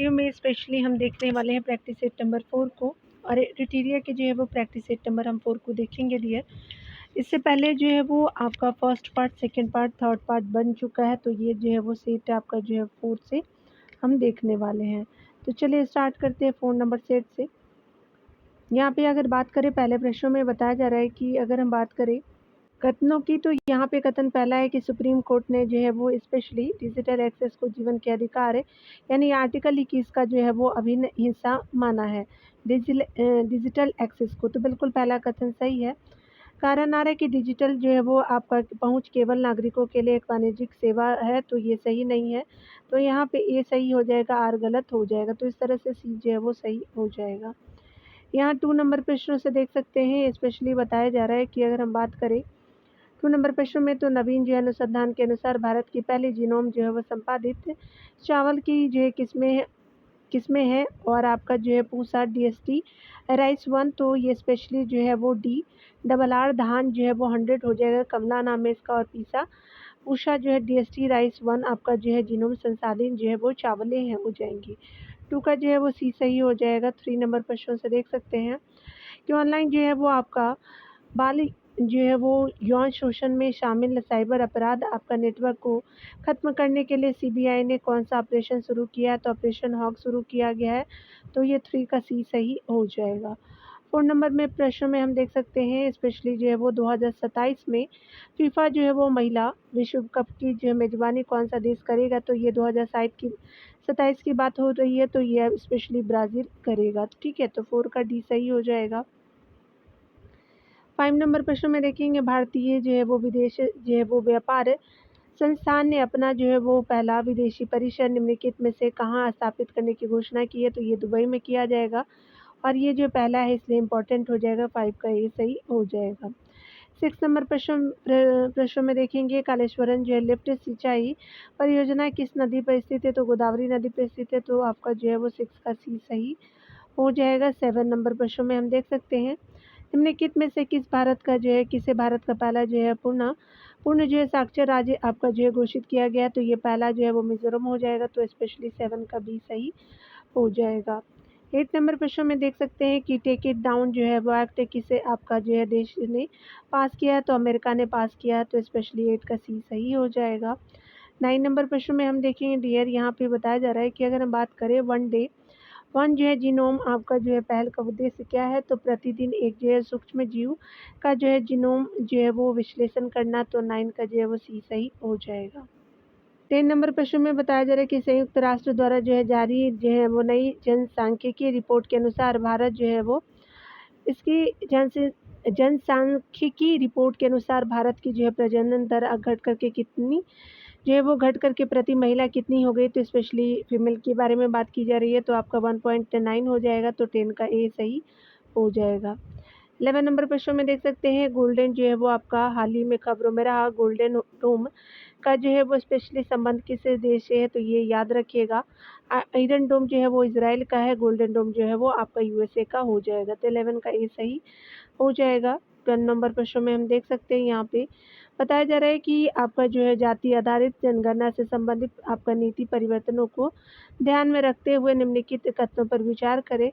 Video में specially हम देखने वाले हैं प्रैक्टिस सेट नंबर 4 को और क्राइटेरिया के जो है वो प्रैक्टिस सेट नंबर हम 4 को देखेंगे डियर। इससे पहले जो है वो आपका first part, second part, third part बन चुका है, तो ये जो है वो सेट आपका जो है 4 से हम देखने वाले हैं। तो चलिए स्टार्ट करते हैं 4 नंबर सेट से। यहाँ पे अगर बात करें पहले प्रश्नों में बताया जा रहा है कि अगर हम बात करें कथनों की, तो यहाँ पे कथन पहला है कि सुप्रीम कोर्ट ने जो है वो स्पेशली डिजिटल एक्सेस को जीवन के अधिकार है, यानी आर्टिकल 21 का जो है वो अभिन्न हिस्सा माना है डिजिटल एक्सेस को। तो बिल्कुल पहला कथन सही है। कारण आ रहा है कि डिजिटल जो है वो आपका पहुंच केवल नागरिकों के लिए एक वाणिज्यिक सेवा है, तो ये सही नहीं है। तो यहाँ पे ए सही हो जाएगा, आर गलत हो जाएगा, तो इस तरह से सी जो है वो सही हो जाएगा। यहाँ 2 नंबर प्रश्नों से देख सकते हैं, स्पेशली बताया जा रहा है कि अगर हम बात करें 2 नंबर प्रश्न में, तो नवीन जो है अनुसंधान के अनुसार भारत की पहली जीनोम जो है वो संपादित चावल की जो है किस्में हैं, और आपका जो है पूसा DST राइस 1, तो ये स्पेशली जो है वो डी डबल आर धान जो है वो 100 हो जाएगा, कमला नाम है इसका, और पूषा जो है DST राइस 1 आपका जो है जीनोम संसाधित जो है वो चावलें हैं हो जाएंगी। 2 का जो है वो सी सही हो जाएगा। 3 नंबर प्रश्नों से देख सकते हैं कि ऑनलाइन जो है वो आपका बाल जो है वो यौन शोषण में शामिल साइबर अपराध आपका नेटवर्क को खत्म करने के लिए CBI ने कौन सा ऑपरेशन शुरू किया है, तो ऑपरेशन हॉग शुरू किया गया है, तो ये 3 का सी सही हो जाएगा। 4 नंबर में प्रश्न में हम देख सकते हैं स्पेशली जो है वो 2027 में फीफा जो है वो महिला विश्व कप की जो है मेजबानी कौन सा देश करेगा, तो ये 2027 की बात हो रही है, तो ये स्पेशली ब्राज़ील करेगा। ठीक है, तो 4 का डी सही हो जाएगा। 5 नंबर प्रश्न में देखेंगे भारतीय जो है वो विदेश जो है वो व्यापार संस्थान ने अपना जो है वो पहला विदेशी परिसर निम्नलिखित में से कहाँ स्थापित करने की घोषणा की है, तो ये दुबई में किया जाएगा, और ये जो पहला है इसलिए इम्पोर्टेंट हो जाएगा। 5 का ये सही हो जाएगा। 6 नंबर प्रश्न में देखेंगे कालेश्वरन जो है लिफ्ट सिंचाई परियोजना किस नदी पर स्थित है, तो गोदावरी नदी पर स्थित है, तो आपका जो है वो 6 का सी सही हो जाएगा। 7 नंबर प्रश्न में हम देख सकते हैं निम्नलिखित में से किसे भारत का पहला जो है पूर्ण जो है साक्षर राज्य आपका जो है घोषित किया गया, तो ये पहला जो है वो मिजोरम हो जाएगा, तो स्पेशली 7 का बी सही हो जाएगा। 8 नंबर प्रश्न में देख सकते हैं कि टेक इट डाउन जो है वो एक्ट किसे आपका जो है देश ने पास किया है, तो अमेरिका ने पास किया है, तो स्पेशली 8 का सी सही हो जाएगा। 9 नंबर प्रश्न में हम देखेंगे डियर, यहाँ पे बताया जा रहा है कि अगर हम बात करें वन जो है जीनोम आपका जो है पहल का उद्देश्य क्या है, तो प्रतिदिन एक जो है सूक्ष्म जीव का जो है जीनोम जो है वो विश्लेषण करना, तो 9 का जो है वो सी सही हो जाएगा। 10 नंबर प्रश्न में बताया जा रहा है कि संयुक्त राष्ट्र द्वारा जो है जारी जो है वो नई जनसांख्यिकी रिपोर्ट के अनुसार भारत जो है वो इसकी जनसांख्यिकी रिपोर्ट के अनुसार भारत की जो है प्रजनन दर घट करके कितनी जो है वो घट करके प्रति महिला कितनी हो गई, तो स्पेशली फीमेल के बारे में बात की जा रही है, तो आपका 1.9 हो जाएगा, तो 10 का ए सही हो जाएगा। 11 नंबर प्रश्न में देख सकते हैं गोल्डन जो है वो आपका हाल ही में खबरों में रहा गोल्डन डोम का जो है वो स्पेशली संबंध किस देश से है, तो ये याद रखिएगा। आयरन डोम जो है वो इजराइल का है, गोल्डन डोम जो है वो आपका USA का हो जाएगा, तो 11 का ए सही हो जाएगा। 12 नंबर प्रश्न में हम देख सकते हैं यहाँ पे बताया जा रहा है कि आपका जो है जाति आधारित जनगणना से संबंधित आपका नीति परिवर्तनों को ध्यान में रखते हुए निम्नलिखित कथनों पर विचार करें।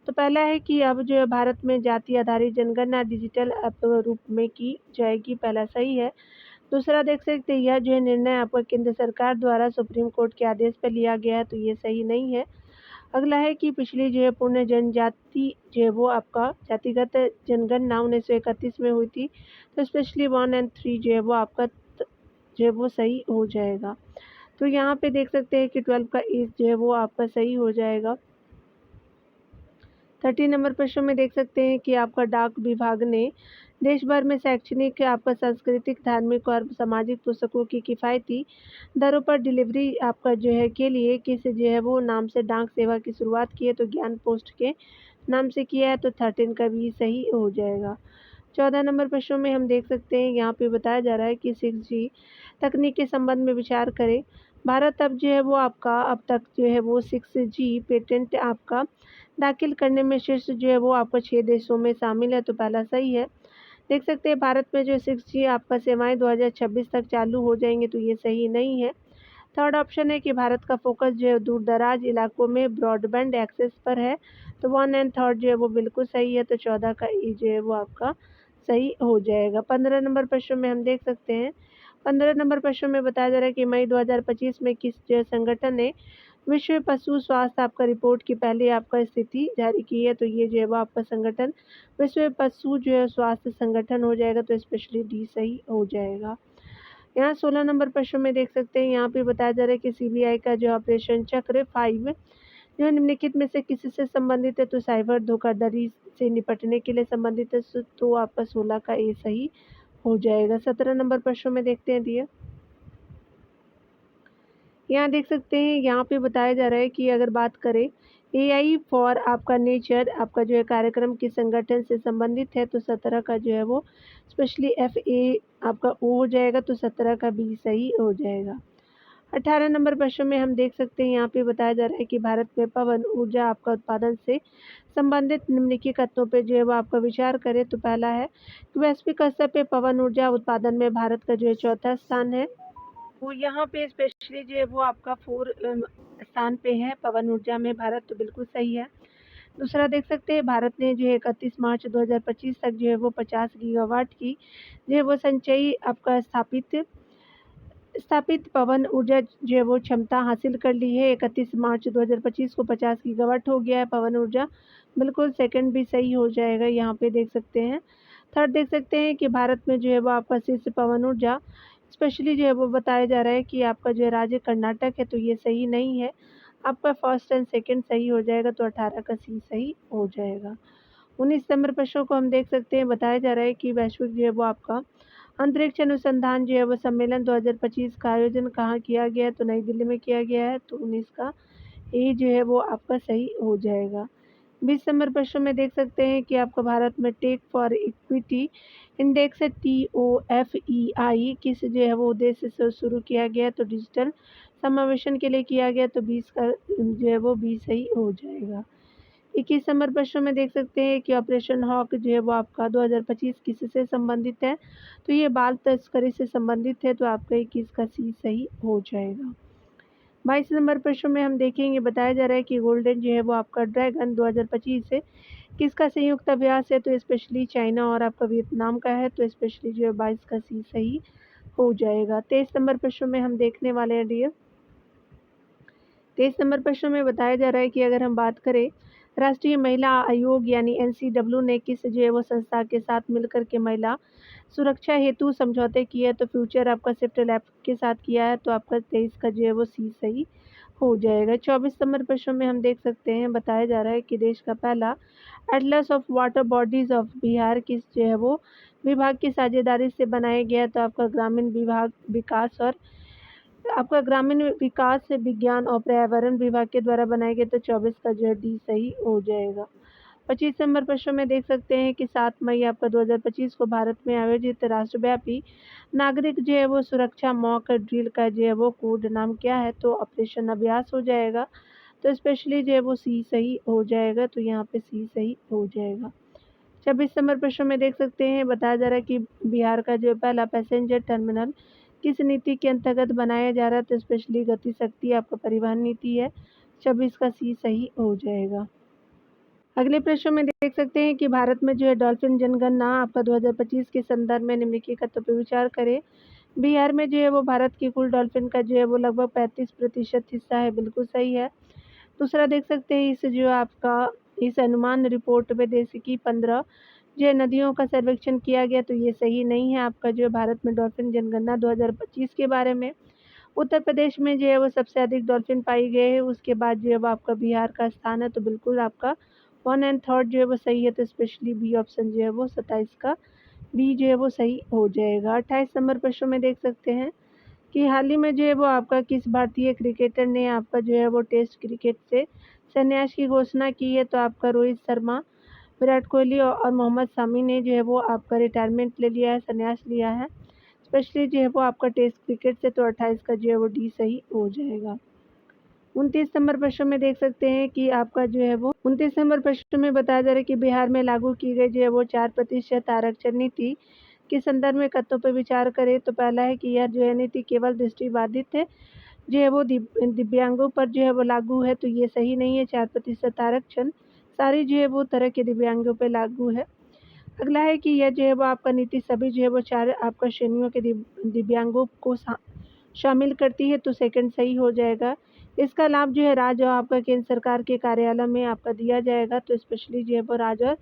तो पहला है कि अब जो है भारत में जाति आधारित जनगणना डिजिटल रूप में की जाएगी, पहला सही है। दूसरा देख सकते हैं यह जो है निर्णय आपका केंद्र सरकार द्वारा सुप्रीम कोर्ट के आदेश पर लिया गया है, तो ये सही नहीं है। अगला है कि पिछली जो है पूर्ण जनजाति जो है वो आपका जातिगत जनगणना 1931 में हुई थी, तो स्पेशली 1 और 3 जो है वो आपका जो है वो सही हो जाएगा। तो यहाँ पे देख सकते हैं कि 12 का एज जो है वो आपका सही हो जाएगा। 13 नंबर प्रश्न में देख सकते हैं कि आपका डाक विभाग ने देश भर में शैक्षणिक आपका सांस्कृतिक धार्मिक और सामाजिक पुस्तकों की किफ़ायती दरों पर डिलीवरी आपका जो है के लिए किस जो है वो नाम से डाक सेवा की शुरुआत की है, तो ज्ञान पोस्ट के नाम से किया है, तो 13 का भी सही हो जाएगा। 14 नंबर प्रश्नों में हम देख सकते हैं यहाँ पे बताया जा रहा है कि 6G तकनीक के संबंध में विचार करें। भारत अब जो है वो आपका अब तक जो है वो 6G पेटेंट आपका दाखिल करने में शीर्ष जो है वो आपका 6 देशों में शामिल है, तो पहला सही है। देख सकते हैं भारत में जो 6G आपका सेवाएं 2026 तक चालू हो जाएंगी, तो ये सही नहीं है। थर्ड ऑप्शन है कि भारत का फोकस जो है दूर दराज इलाकों में ब्रॉडबैंड एक्सेस पर है, तो 1 एंड थर्ड जो है वो बिल्कुल सही है, तो 14 का ई जो है वो आपका सही हो जाएगा। 15 नंबर प्रश्न में हम देख सकते हैं, 15 नंबर प्रश्न में बताया जा रहा है कि मई 2025 में किस जो है संगठन ने विश्व पशु स्वास्थ्य आपका रिपोर्ट की पहली आपका स्थिति जारी की है, तो ये जो है वो आपका संगठन विश्व पशु जो है स्वास्थ्य संगठन हो जाएगा, तो स्पेशली डी सही हो जाएगा। यहाँ 16 नंबर प्रश्न में देख सकते हैं, यहाँ पे बताया जा रहा है कि सीबीआई का जो ऑपरेशन चक्र 5 जो निम्नलिखित में से किसी से संबंधित है, तो साइबर धोखाधड़ी से निपटने के लिए संबंधित है, तो आपका 16 का ए सही हो जाएगा। 17 नंबर प्रश्न में देखते हैं दिए, यहाँ देख सकते हैं, यहाँ पे बताया जा रहा है कि अगर बात करें एआई फॉर आपका नेचर आपका जो है कार्यक्रम किस संगठन से संबंधित है, तो 17 का जो है वो स्पेशली FA आपका ओ हो जाएगा, तो 17 का बी सही हो जाएगा। 18 नंबर प्रश्न में हम देख सकते हैं, यहाँ पे बताया जा रहा है कि भारत में पवन ऊर्जा आपका उत्पादन से संबंधित निम्नलिखित तत्वों पे जो है वो आपका विचार करें, तो पहला है कि वैश्विक स्तर पे पवन ऊर्जा उत्पादन में भारत का जो है चौथा स्थान है, वो यहाँ पे स्पेशली जो है वो आपका 4 स्थान पे है पवन ऊर्जा में भारत, तो बिल्कुल सही है। दूसरा देख सकते हैं, भारत ने जो है 31 मार्च 2025 तक जो है वो 50 गीगावाट की जो है वो संचयी आपका स्थापित पवन ऊर्जा जो है वो क्षमता हासिल कर ली है। 31 मार्च 2025 को 50 गीगावाट हो गया है पवन ऊर्जा, बिल्कुल सेकंड भी सही हो जाएगा, यहाँ पे देख सकते हैं। थर्ड देख सकते हैं कि भारत में जो है वो आपका शीर्ष पवन ऊर्जा स्पेशली जो है वो बताया जा रहा है कि आपका जो है राज्य कर्नाटक है, तो ये सही नहीं है, आपका फर्स्ट एंड सेकंड सही हो जाएगा, तो 18 का सी सही हो जाएगा। 19 नंबर प्रश्नों को हम देख सकते हैं, बताया जा रहा है कि वैश्विक जो है वो आपका अंतरिक्ष अनुसंधान जो है वो सम्मेलन 2025 का आयोजन कहाँ किया गया है, तो नई दिल्ली में किया गया है, तो 19 का ए जो है वो आपका सही हो जाएगा। 20 नंबर प्रश्न में देख सकते हैं कि आपका भारत में tech for equity index TOFEI किस जो है वो उद्देश्य से शुरू किया गया, तो डिजिटल समावेशन के लिए किया गया, तो 20 का जो है वो बी सही हो जाएगा। 21 नंबर प्रश्न में देख सकते हैं कि ऑपरेशन हॉक जो है वो आपका 2025 किससे संबंधित है, तो ये बाल तस्करी से संबंधित है, तो आपका 21 का सी सही हो जाएगा। 22 नंबर प्रश्न में हम देखेंगे, बताया जा रहा है कि गोल्डन जो है वो आपका ड्रैगन 2025 से किसका संयुक्त अभ्यास है, तो स्पेशली चाइना और आपका वियतनाम का है, तो स्पेशली जो है 22 का सी सही हो जाएगा। 23 नंबर प्रश्न में हम देखने वाले हैं डियर, 23 नंबर प्रश्न में बताया जा रहा है कि अगर हम बात करें राष्ट्रीय महिला आयोग यानी NCW ने किस जो है वो संस्था के साथ मिलकर के महिला सुरक्षा हेतु समझौते किए, तो फ्यूचर आपका शिफ्ट लैब के साथ किया है, तो आपका 23 का जो है वो सी सही हो जाएगा। 24 नंबर प्रश्न में हम देख सकते हैं, बताया जा रहा है कि देश का पहला Atlas of water bodies of Bihar किस जो है वो विभाग की साझेदारी से बनाया गया, तो आपका ग्रामीण विभाग विकास और आपका ग्रामीण विकास विज्ञान और पर्यावरण विभाग के द्वारा बनाए गए, तो 24 का जो है डी सही हो जाएगा। 25 नंबर प्रश्न में देख सकते हैं कि 7 मई आपका 2025 को भारत में आयोजित राष्ट्रव्यापी नागरिक जो है वो सुरक्षा मॉक ड्रिल का जो है वो कोड नाम क्या है, तो ऑपरेशन अभ्यास हो जाएगा, तो स्पेशली जो है वो सी सही हो जाएगा, तो यहाँ पे सी सही हो जाएगा। 26 नंबर प्रश्न में देख सकते हैं, बताया जा रहा है कि बिहार का जो पहला पैसेंजर टर्मिनल किस नीति के अंतर्गत बनाया जा रहा है, तो स्पेशली गति शक्ति आपका परिवहन नीति है, 26 का सी सही हो जाएगा। अगले प्रश्न में देख सकते हैं कि भारत में जो है डॉल्फिन जनगणना आपका 2025 के संदर्भ में निम्नलिखित तत्वों पर विचार करें। बिहार में जो है वो भारत की कुल डॉल्फिन का जो है वो लगभग 35% हिस्सा है, बिल्कुल सही है। दूसरा देख सकते हैं, इस जो आपका इस अनुमान रिपोर्ट में देश की 15 जो नदियों का सर्वेक्षण किया गया, तो ये सही नहीं है। आपका जो भारत में डॉल्फिन जनगणना 2025 के बारे में उत्तर प्रदेश में जो है वो सबसे अधिक डॉल्फिन पाई गए हैं, उसके बाद जो है वो आपका बिहार का स्थान है, तो बिल्कुल आपका 1 एंड थर्ड जो है वो सही है, तो स्पेशली बी ऑप्शन जो है वो 27 का बी जो है वो सही हो जाएगा। 28 नंबर प्रश्न में देख सकते हैं कि हाल ही में जो है वो आपका किस भारतीय क्रिकेटर ने आपका जो है वो टेस्ट क्रिकेट से संन्यास की घोषणा की है, तो आपका रोहित शर्मा, विराट कोहली और मोहम्मद शामी ने जो है वो आपका रिटायरमेंट ले लिया है, संन्यास लिया है, स्पेशली जो है वो आपका टेस्ट क्रिकेट से, तो 28 का जो है वो डी सही हो जाएगा। 29 नंबर प्रश्न में देख सकते हैं कि आपका जो है वो 29 नंबर प्रश्न में बताया जा रहा है कि बिहार में लागू की गई जो है वो 4% आरक्षण नीति के संदर्भ में कथनों पर विचार करें, तो पहला है कि यह जो है नीति केवल दृष्टिबाधित है जो है वो दिव्यांगों पर जो है वो लागू है, तो ये सही नहीं है। 4% आरक्षण सारी जो है वो तरह के दिव्यांगों पे लागू है। अगला है कि यह जो है वो आपका नीति सभी जो है वो 4 आपका श्रेणियों के दिव्यांगों को शामिल करती है, तो सेकंड सही हो जाएगा। इसका लाभ जो है राज्य और आपका केंद्र सरकार के कार्यालय में आपका दिया जाएगा, तो स्पेशली जो है वो राज्य और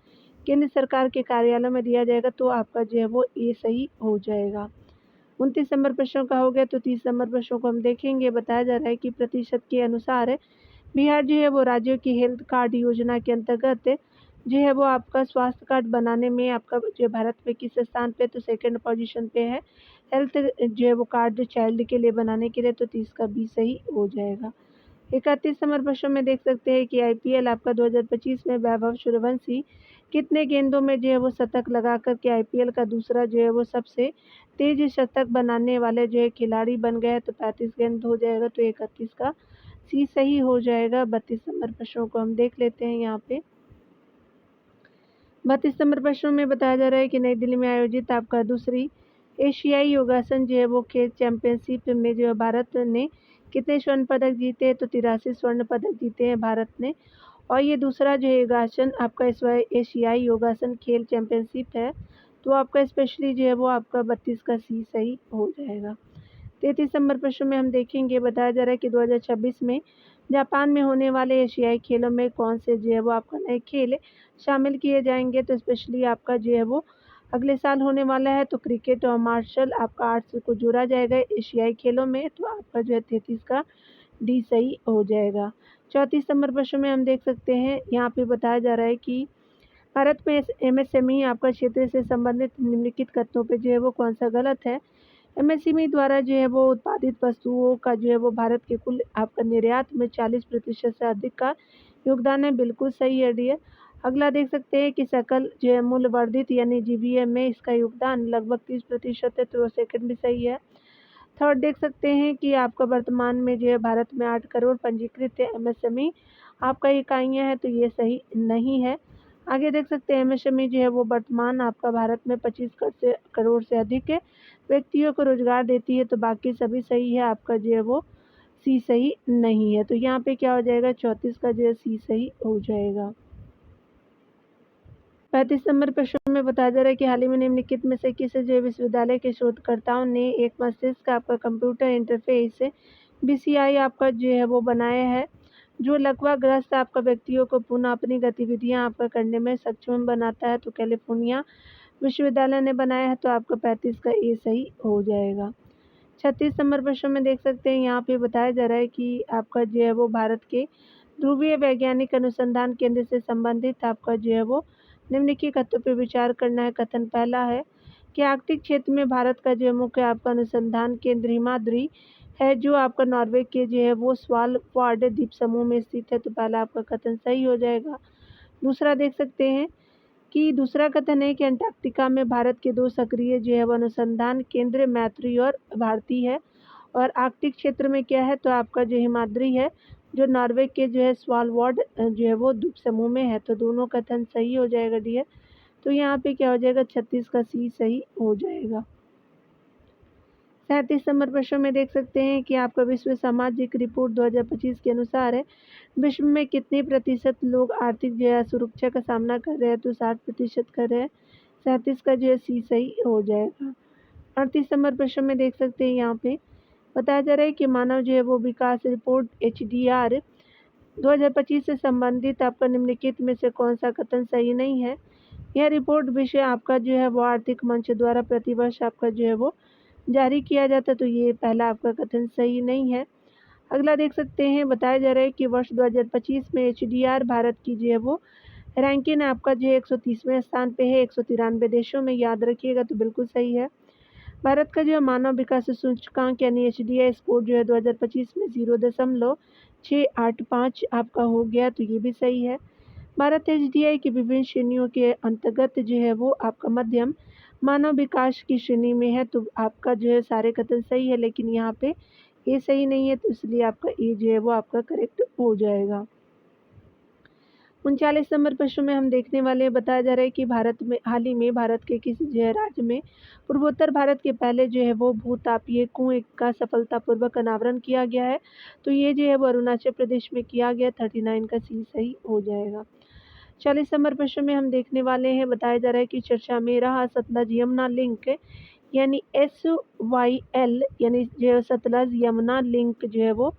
केंद्र सरकार के कार्यालय में दिया जाएगा, तो आपका जो है वो ए सही हो जाएगा। 29 नंबर प्रश्नों का हो गया, तो 30 नंबर प्रश्नों को हम देखेंगे। बताया जा रहा है कि प्रतिशत के अनुसार बिहार जो है वो राज्यों की हेल्थ कार्ड योजना के अंतर्गत जो है वो आपका स्वास्थ्य कार्ड बनाने में आपका जो भारत में किस स्थान पे, तो सेकंड पोजीशन पे है। हेल्थ जो है वो कार्ड चाइल्ड के लिए बनाने के लिए, तो 30 का बी सही हो जाएगा। 31 नंबर प्रश्न में देख सकते हैं कि आईपीएल आपका 2025 में वैभव सूर्यवंशी कितने गेंदों में जो है वो शतक लगा कर के आईपीएल का दूसरा जो है वो सबसे तेज शतक बनाने वाले जो है खिलाड़ी बन गए, तो 35 गेंद हो जाएगा, तो 31 का सी सही हो जाएगा। 32 नंबर प्रश्नों को हम देख लेते हैं। यहाँ पे 32 नंबर प्रश्नों में बताया जा रहा है कि नई दिल्ली में आयोजित आपका दूसरी एशियाई योगासन जो है वो खेल चैंपियनशिप में जो है भारत ने कितने स्वर्ण पदक जीते हैं, तो 83 स्वर्ण पदक जीते हैं भारत ने। और ये दूसरा जो है योगासन आपका इस बार एशियाई योगासन खेल चैंपियनशिप है, तो आपका स्पेशली जो है वो आपका 32 का सी सही हो जाएगा। 33 नंबर प्रश्न में हम देखेंगे। बताया जा रहा है कि 2026 में जापान में होने वाले एशियाई खेलों में कौन से जो है वो आपका नए खेल शामिल किए जाएंगे, तो स्पेशली आपका जो है वो अगले साल होने वाला है, तो क्रिकेट और मार्शल आपका आर्ट्स को जोड़ा जाएगा एशियाई खेलों में, तो आपका जो है 33 का डी सही हो जाएगा। 34 नंबर प्रश्न में हम देख सकते हैं। यहाँ पे बताया जा रहा है कि भारत में एमएसएमई आपका क्षेत्र से संबंधित निम्नलिखित कथनों पे जो है वो कौन सा गलत है। एमएसएमई द्वारा जो है वो उत्पादित वस्तुओं का जो है वो भारत के कुल आपका निर्यात में 40% से अधिक का योगदान है, बिल्कुल सही है डियर। अगला देख सकते हैं कि सकल जो है मूल्य वर्धित यानी जीवीएम में इसका योगदान लगभग 30% है, तो सेकंड भी सही है। थर्ड देख सकते हैं कि आपका वर्तमान में जो है भारत में 8 करोड़ पंजीकृत एमएसएमई आपका इकाइयाँ हैं, तो ये सही नहीं है। आगे देख सकते हैं एमएसएमई जो है वो वर्तमान आपका भारत में 25 करोड़ से अधिक है व्यक्तियों को रोजगार देती है, तो बाकी सभी सही है, आपका जो है वो सी सही नहीं है। तो यहाँ पे क्या हो जाएगा, 34 का जो है सी सही हो जाएगा। 35 नंबर प्रश्न में बताया जा रहा है कि हाल ही में निम्नलिखित में से किस जो विश्वविद्यालय के शोधकर्ताओं ने एक मस्तिष्क का आपका कंप्यूटर इंटरफेस बीसीआई आपका जो है वो बनाया है, जो लकवाग्रस्त आपका व्यक्तियों को पुनः अपनी गतिविधियां आपका करने में सक्षम बनाता है, तो कैलिफोर्निया विश्वविद्यालय ने बनाया है, तो आपका 35 का ए सही हो जाएगा। 36 नंबर प्रश्न में देख सकते हैं। यहाँ पे बताया जा रहा है कि आपका जो है वो भारत के ध्रुवीय वैज्ञानिक अनुसंधान केंद्र से संबंधित आपका जो है वो निम्नलिखित कथनों पर विचार करना है। कथन पहला है कि आर्कटिक क्षेत्र में भारत का जो मुख्य आपका अनुसंधान केंद्र हिमाद्री है, जो आपका नॉर्वे के जो है वो स्वालबार्ड द्वीप समूह में स्थित है, तो पहला आपका कथन सही हो जाएगा। दूसरा देख सकते हैं कि दूसरा कथन है कि अंटार्कटिका में भारत के 2 सक्रिय जो है वो अनुसंधान केंद्र मैत्री और भारती है, और आर्कटिक क्षेत्र में क्या है, तो आपका जो हिमाद्री है जो नॉर्वे के जो है स्वालबार्ड जो है वो द्वीप समूह में है, तो दोनों कथन सही हो जाएगा डियर। तो यहाँ पे क्या हो जाएगा, 36 का सी सही हो जाएगा। 37 नंबर प्रश्न में देख सकते हैं कि आपका विश्व सामाजिक रिपोर्ट 2025 के अनुसार है विश्व में कितने प्रतिशत लोग आर्थिक जो है सुरक्षा का सामना कर रहे हैं, तो 60% कर रहे हैं। 37 का जो है सी सही हो जाएगा। 38 नंबर प्रश्न में देख सकते हैं। यहाँ पे बताया जा रहा है कि मानव जो है वो विकास रिपोर्ट HDR 2025 से संबंधित आपका निम्नलिखित में से कौन सा कथन सही नहीं है। यह रिपोर्ट विषय आपका जो है वो आर्थिक मंच द्वारा प्रतिवर्ष आपका जो है वो जारी किया जाता है, तो ये पहला आपका कथन सही नहीं है। अगला देख सकते हैं। बताया जा रहा है कि वर्ष 2025 में HDR भारत की जो है वो रैंकिंग आपका जो है 130वें स्थान पे है 193 देशों में, याद रखिएगा, तो बिल्कुल सही है। भारत का जो है मानव विकास सूचकांक यानी HDI स्कोर जो है 2025 में 0.685 आपका हो गया, तो ये भी सही है। भारत HDI की विभिन्न श्रेणियों के अंतर्गत जो है वो आपका मध्यम मानव विकास की श्रेणी में है, तो आपका जो है सारे कथन सही है, लेकिन यहाँ पे ए सही नहीं है, तो इसलिए आपका ए जो है वो आपका करेक्ट हो जाएगा। 39 नंबर प्रश्न में हम देखने वाले हैं, बताया जा रहा है कि हाल ही में भारत के किस जो है राज्य में पूर्वोत्तर भारत के पहले जो है वो भूतापीय कुएं का सफलतापूर्वक अनावरण किया गया है। तो ये जो है वो अरुणाचल प्रदेश में किया गया। 39 का सी सही हो जाएगा। 40 नंबर प्रश्न में हम देखने वाले हैं, बताया जा रहा है कि चर्चा में रहा सतलज यमुना लिंक यानी SYL यानी जो सतलज यमुना लिंक जो है वो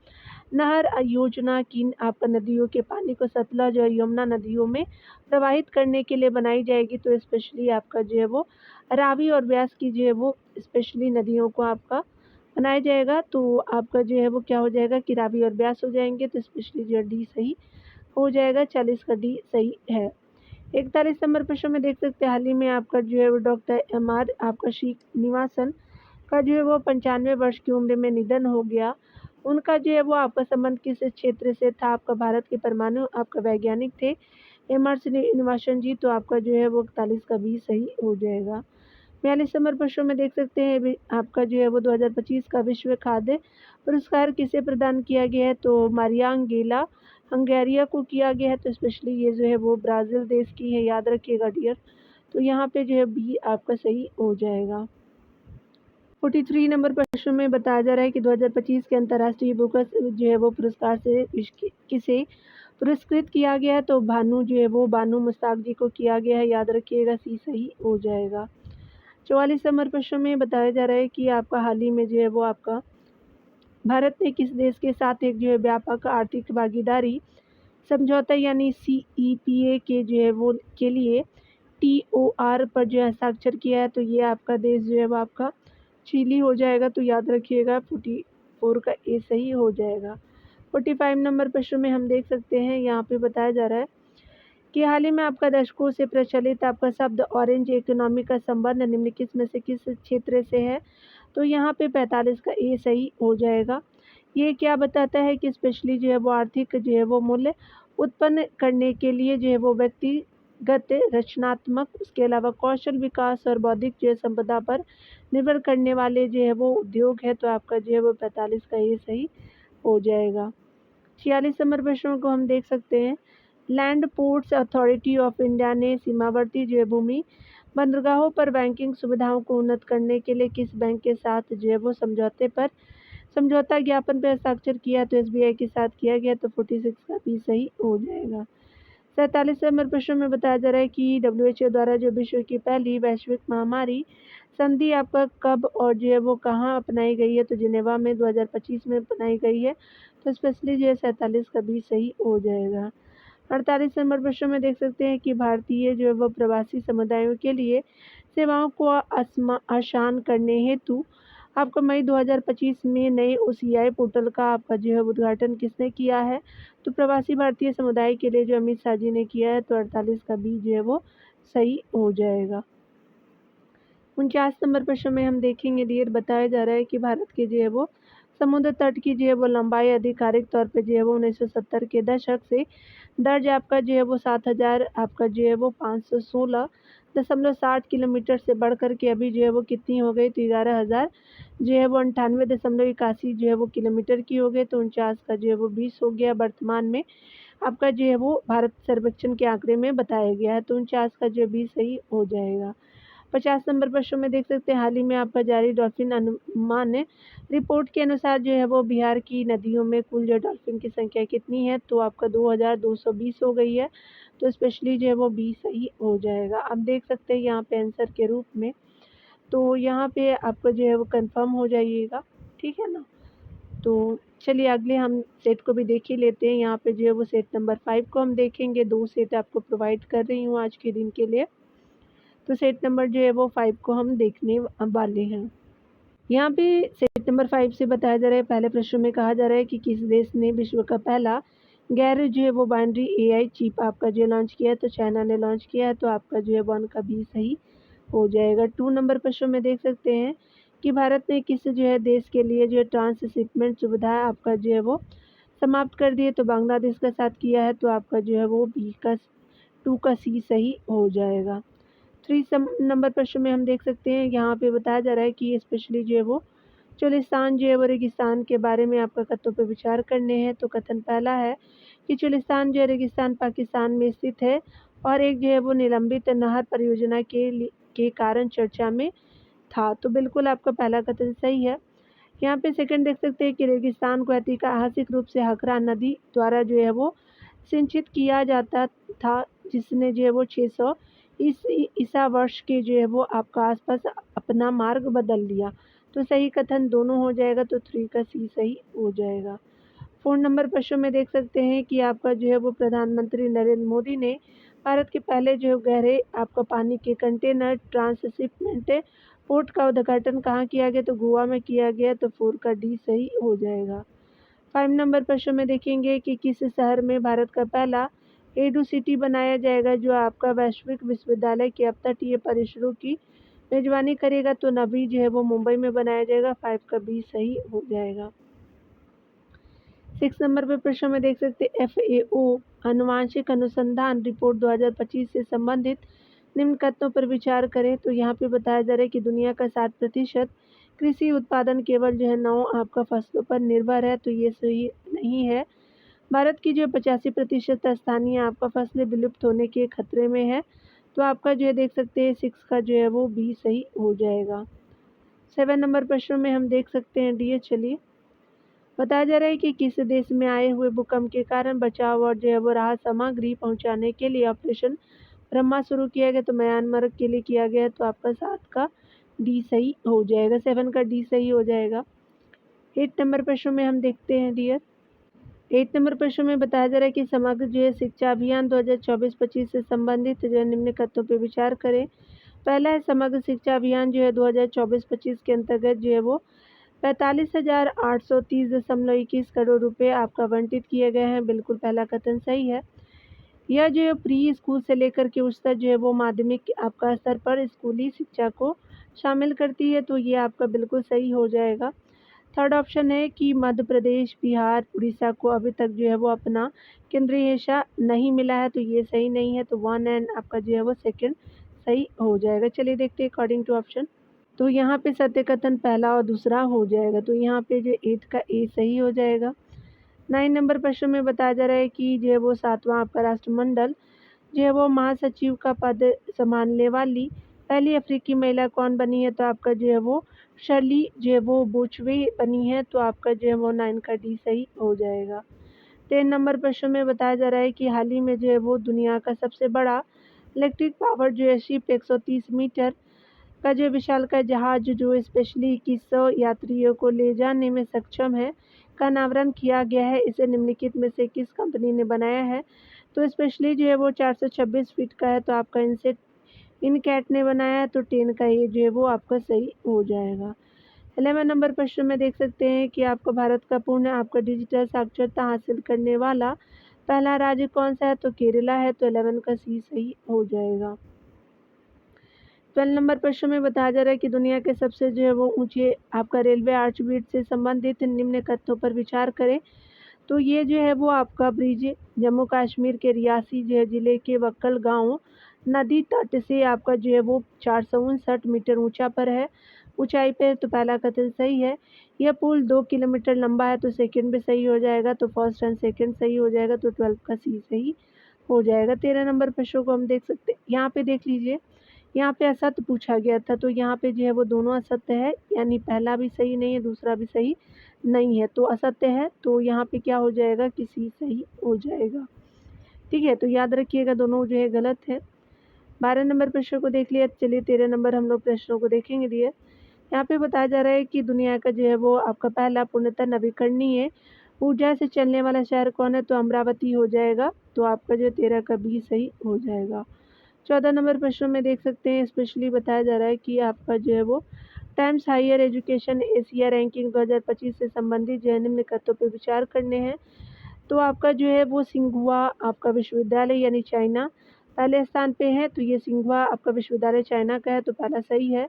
नहर योजना की आपका नदियों के पानी को सतलज और यमुना नदियों में प्रवाहित करने के लिए बनाई जाएगी। तो स्पेशली आपका जो है वो रावी और ब्यास की जो है वो स्पेशली नदियों को आपका बनाया जाएगा। तो आपका जो है वो क्या हो जाएगा कि रावी और ब्यास हो जाएंगे। तो स्पेशली जो डी सही हो जाएगा। 40 का डी सही है। 41 नंबर प्रश्न में देख सकते हैं, हाल ही में आपका जो है वो डॉक्टर MR आपका श्रीनिवासन का जो है वो 95 वर्ष की उम्र में निधन हो गया। उनका जो है वो आपका संबंध किस क्षेत्र से था? आपका भारत के परमाणु आपका वैज्ञानिक थे MR श्रीनिवासन जी। तो आपका जो है वो 41 का भी सही हो जाएगा। 42 नंबर प्रश्न में देख सकते हैं, आपका जो है वो 2025 का विश्व खाद्य पुरस्कार किसे प्रदान किया गया है? तो मारियांगेला हंगेरिया को किया गया है। तो स्पेशली ये जो है वो ब्राज़ील देश की है, याद रखिएगा डियर। तो यहाँ पे जो है बी आपका सही हो जाएगा। 43 नंबर प्रश्न में बताया जा रहा है कि 2025 के अंतर्राष्ट्रीय बुकर्स जो है वो पुरस्कार से किसे पुरस्कृत किया गया है? तो भानु जो है वो बानू मुश्ताक जी को किया गया है, याद रखिएगा सी सही हो जाएगा। 44 नंबर प्रश्न में बताया जा रहा है कि आपका हाल ही में जो है वो आपका भारत ने किस देश के साथ एक जो है व्यापक आर्थिक भागीदारी समझौता यानी CEPA के जो है वो के लिए TOR पर जो है हस्ताक्षर किया है? तो ये आपका देश जो है वो आपका चिली हो जाएगा। तो याद रखिएगा 44 का ए सही हो जाएगा। 45 नंबर प्रश्न में हम देख सकते हैं, यहाँ पे बताया जा रहा है कि हाल ही में आपका दशकों से प्रचलित आपका शब्द ऑरेंज इकोनॉमी का संबंध निम्नलिखित में से किस क्षेत्र से है? तो यहाँ पे 45 का ए सही हो जाएगा। ये क्या बताता है कि स्पेशली जो है वो आर्थिक जो है वो मूल्य उत्पन्न करने के लिए जो है वो व्यक्तिगत रचनात्मक, उसके अलावा कौशल विकास और बौद्धिक जो है संपदा पर निर्भर करने वाले जो है वो उद्योग है। तो आपका जो है वो 45 का ये सही हो जाएगा। 46 नंबर प्रश्नों को हम देख सकते हैं, land ports authority of India ने सीमावर्ती जो है भूमि बंदरगाहों पर बैंकिंग सुविधाओं को उन्नत करने के लिए किस बैंक के साथ जो है वो समझौता ज्ञापन पर हस्ताक्षर किया? तो SBI के साथ किया गया। तो 46 का भी सही हो जाएगा। 47 नंबर प्रश्न में बताया जा रहा है कि WHO द्वारा जो विश्व की पहली वैश्विक महामारी संधि आपका कब और जो है वो कहाँ अपनाई गई है? तो जिनेवा में 2025 में अपनाई गई है। तो स्पेशली जो है 47 का भी सही हो जाएगा। 48 नंबर प्रश्न में देख सकते हैं कि भारतीय जो है वो प्रवासी समुदायों के लिए सेवाओं को आसान करने हेतु आपका मई 2025 में नए OCI पोर्टल का आपका जो है उद्घाटन किसने किया है? तो प्रवासी भारतीय समुदाय के लिए जो अमित शाह जी ने किया है। तो 48 का भी जो है वो सही हो जाएगा। 49 नंबर प्रश्न में हम देखेंगे डियर, बताया जा रहा है कि भारत के जो है वो समुद्र तट की जो है वो लंबाई आधिकारिक तौर पे जो है वो 1970 के दशक से दर्ज आपका जो है वो 7000 आपका जो है वो 516.60 किलोमीटर से बढ़ कर के अभी जो है वो कितनी हो गई? तो 11,000 जो है वो 98.81 जो है वो किलोमीटर की हो गई। तो 49 का जो है वो 20 हो गया। वर्तमान में आपका जो है वो भारत सर्वेक्षण के आंकड़े में बताया गया है। तो 49 का जो है 20 सही हो जाएगा। 50 नंबर प्रश्न में देख सकते हैं, हाल ही में आपका जारी डॉल्फिन अनुमान रिपोर्ट के अनुसार जो है वो बिहार की नदियों में कुल जो डॉल्फिन की संख्या कितनी है? तो आपका 2220 हो गई है। तो स्पेशली जो है वो 20 सही हो जाएगा। आप देख सकते हैं यहाँ पे आंसर के रूप में, तो यहाँ पे आपका जो है वो कंफर्म हो जाइएगा, ठीक है ना। तो चलिए अगले हम सेट को भी देख ही लेते हैं। यहाँ पे जो है वो सेट नंबर 5 को हम देखेंगे। 2 सेट आपको प्रोवाइड कर रही हूँ आज के दिन के लिए। तो सेट नंबर जो है वो 5 को हम देखने वाले हैं। यहाँ पे सेट नंबर 5 से बताया जा रहा है, पहले प्रश्न में कहा जा रहा है कि किस देश ने विश्व का पहला गैर जो है वो बाइनरी AI चिप आपका जो लॉन्च किया है? तो चाइना ने लॉन्च किया है। तो आपका जो है 1 का भी सही हो जाएगा। 2 नंबर प्रश्न में देख सकते हैं कि भारत ने किस जो है देश के लिए जो है ट्रांसशिपमेंट सुविधा आपका जो है वो समाप्त कर दी है? तो बांग्लादेश के साथ किया है। तो आपका जो है वो 2 का सी सही हो जाएगा। 3 नंबर प्रश्न में हम देख सकते हैं, यहाँ पे बताया जा रहा है कि स्पेशली जो है वो चोलिस्तान जो है वो रेगिस्तान के बारे में आपका कथनों पर विचार करने हैं। तो कथन पहला है किचुलिस्तान जो है रेगिस्तान पाकिस्तान में स्थित है और एक जो है वो निलंबित नहर परियोजना के कारण चर्चा में था। तो बिल्कुल आपका पहला कथन सही है। यहाँ पे सेकंड देख सकते हैं कि रेगिस्तान को ऐतिहासिक रूप से हकरा नदी द्वारा जो है वो सिंचित किया जाता था, जिसने जो है वो 600 ईसा वर्ष के जो है वो आपका आसपास अपना मार्ग बदल लिया। तो सही कथन दोनों हो जाएगा, तो 3 का सी सही हो जाएगा। 4 नंबर प्रश्न में देख सकते हैं कि आपका जो है वो प्रधानमंत्री नरेंद्र मोदी ने भारत के पहले जो गहरे आपका पानी के कंटेनर ट्रांसशिपमेंट पोर्ट का उद्घाटन कहाँ किया गया, तो गोवा में किया गया। तो 4 का डी सही हो जाएगा। 5 नंबर प्रश्न में देखेंगे कि किस शहर में भारत का पहला एडू सिटी बनाया जाएगा, जो आपका वैश्विक विश्वविद्यालय के अपतटीय परिसरों की मेजबानी करेगा। तो नवी जो है वो मुंबई में बनाया जाएगा। 5 का बी सही हो जाएगा। 6 नंबर पे प्रश्न में देख सकते हैं FAO आनुवांशिक अनुसंधान रिपोर्ट 2025 से संबंधित निम्न कथनों पर विचार करें। तो यहाँ पे बताया जा रहा है कि दुनिया का 60% कृषि उत्पादन केवल जो है 9 आपका फसलों पर निर्भर है। तो ये सही नहीं है। भारत की जो 85% स्थानीय आपका फसलें विलुप्त होने के खतरे में है। तो आपका जो है देख सकते हैं 6 का जो है वो बी सही हो जाएगा। 7 नंबर प्रश्न में हम देख सकते हैं डी। चलिए बताया जा रहा है कि किस देश में आए हुए भूकंप के कारण बचाव और जो है वो राहत सामग्री पहुंचाने के लिए ऑपरेशन ब्रह्मा शुरू किया गया। तो म्यांमार के लिए किया गया। तो आपका 7 का डी सही हो जाएगा। 7 का डी सही हो जाएगा। 8 नंबर प्रश्न में हम देखते हैं डियर। 8 नंबर प्रश्न में बताया जा रहा है कि समग्र जो है शिक्षा अभियान 2024-25 से संबंधित जो है निम्न कथनों पर विचार करें। पहला है समग्र शिक्षा अभियान जो है 2024-25 के अंतर्गत जो है वो 45,830.21 करोड़ रुपए आपका आवंटित किए गए हैं। बिल्कुल पहला कथन सही है। यह जो है प्री स्कूल से लेकर के उच्चतर जो है वो माध्यमिक आपका स्तर पर स्कूली शिक्षा को शामिल करती है। तो ये आपका बिल्कुल सही हो जाएगा। थर्ड ऑप्शन है कि मध्य प्रदेश, बिहार, उड़ीसा को अभी तक जो है वो अपना केंद्रीय हिस्सा नहीं मिला है। तो ये सही नहीं है। तो 1 एंड आपका जो है वो सेकेंड सही हो जाएगा। चलिए देखते हैं अकॉर्डिंग टू ऑप्शन। तो यहाँ पे सत्य कथन पहला और दूसरा हो जाएगा। तो यहाँ पे जो 8 का ए सही हो जाएगा। 9 नंबर प्रश्न में बताया जा रहा है कि जो है वो 7वां आपका राष्ट्रमंडल जो है वो महासचिव का पद संभालने वाली पहली अफ्रीकी महिला कौन बनी है। तो आपका जो है वो शर्ली जो है वो बोचवे बनी है। तो आपका जो है वो 9 का डी सही हो जाएगा। 10 नंबर प्रश्न में बताया जा रहा है कि हाल ही में जो है वो दुनिया का सबसे बड़ा इलेक्ट्रिक पावर जो है शिप 130 मीटर का जो विशालकाय जहाज जो स्पेशली 2100 यात्रियों को ले जाने में सक्षम है का अनावरण किया गया है। इसे निम्नलिखित में से किस कंपनी ने बनाया है। तो स्पेशली जो है वो 426 फीट का है। तो आपका इनकैट ने बनाया है। तो 10 का ये जो है वो आपका सही हो जाएगा। 11 नंबर प्रश्न में देख सकते हैं कि आपको भारत का पूर्ण आपका डिजिटल साक्षरता हासिल करने वाला पहला राज्य कौन सा है। तो केरला है। तो 11 का सी सही हो जाएगा। 12 नंबर प्रश्न में बताया जा रहा है कि दुनिया के सबसे जो है वो ऊंचे आपका रेलवे आर्चबीट से संबंधित निम्न कथनों पर विचार करें। तो ये जो है वो आपका ब्रिज जम्मू कश्मीर के रियासी जो है जिले के वक्कल गांव नदी तट से आपका जो है वो 459 मीटर ऊंचा पर है ऊंचाई पे। तो पहला कथन सही है। यह पुल 2 किलोमीटर लंबा है। तो सेकंड भी सही हो जाएगा। तो फर्स्ट एंड सेकंड सही हो जाएगा। तो 12 का सी सही हो जाएगा। 13 नंबर प्रश्न को हम देख सकते हैं। यहाँ पे देख लीजिए, यहाँ पे असत्य पूछा गया था। तो यहाँ पे जो है वो दोनों असत्य है, यानी पहला भी सही नहीं है, दूसरा भी सही नहीं है। तो असत्य है। तो यहाँ पे क्या हो जाएगा कि सी सही हो जाएगा। ठीक है, तो याद रखिएगा दोनों जो है गलत है। 12 नंबर प्रश्न को देख लिया। चलिए 13 नंबर हम लोग प्रश्नों को देखेंगे डियर। यहाँ पे बताया जा रहा है कि दुनिया का जो है वो आपका पहला पूर्णतः नवीकरणीय ऊर्जा से चलने वाला शहर कौन है। तो अमरावती हो जाएगा। तो आपका जो 13 का बी सही हो जाएगा। 14 नंबर प्रश्न में देख सकते हैं स्पेशली बताया जा रहा है कि आपका जो है वो Times Higher Education Asia ranking 2025 से संबंधित जो है निम्न कथनों पर विचार करने हैं। तो आपका जो है वो सिंघुआ आपका विश्वविद्यालय यानी चाइना पहले स्थान पे है। तो ये सिंघुआ आपका विश्वविद्यालय चाइना का है। तो पहला सही है।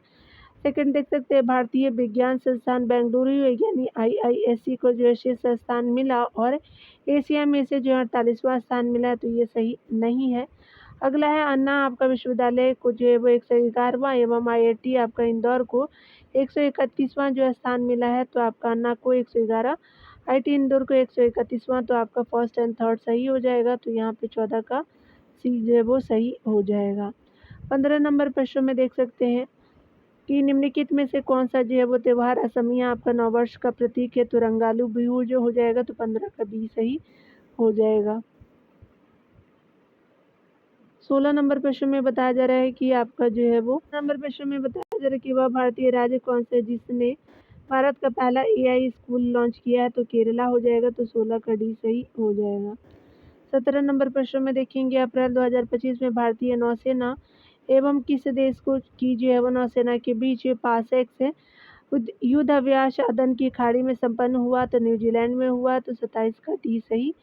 सेकंड देख सकते हैं भारतीय विज्ञान संस्थान बेंगलुरु यानी IISc को जो है शीर्ष स्थान मिला और एशिया में से जो 48वां स्थान मिला है। तो ये सही नहीं है। अगला है अन्ना आपका विश्वविद्यालय को जो है वो 111वां एवं IIT आपका इंदौर को 131वां जो है स्थान मिला है। तो आपका अन्ना को 111 आईटी इंदौर को 131वां, तो आपका फर्स्ट एंड थर्ड सही हो जाएगा, तो यहाँ पे 14 का सी जो है वो सही हो जाएगा। 15 नंबर प्रश्न में देख सकते हैं कि निम्नलिखित में से कौन सा जो है वो त्यौहार असमिया आपका नववर्ष का प्रतीक है, तो रंगालू बिहू जो हो जाएगा, तो 15 का बी सही हो जाएगा। 16 नंबर प्रश्न में बताया जा रहा है कि आपका जो है वो नंबर प्रश्न में बताया जा रहा है कि वह भारतीय राज्य कौन सा है जिसने भारत का पहला एआई स्कूल लॉन्च किया है, तो केरला हो जाएगा, तो 16 का डी सही हो जाएगा। 17 नंबर प्रश्न में देखेंगे अप्रैल 2025 में भारतीय नौसेना एवं किस देश को की जो है वो नौसेना के बीच पासेक्स से युद्ध अभ्यास अदन की खाड़ी में संपन्न हुआ, तो न्यूजीलैंड में हुआ, तो 27 का डी सही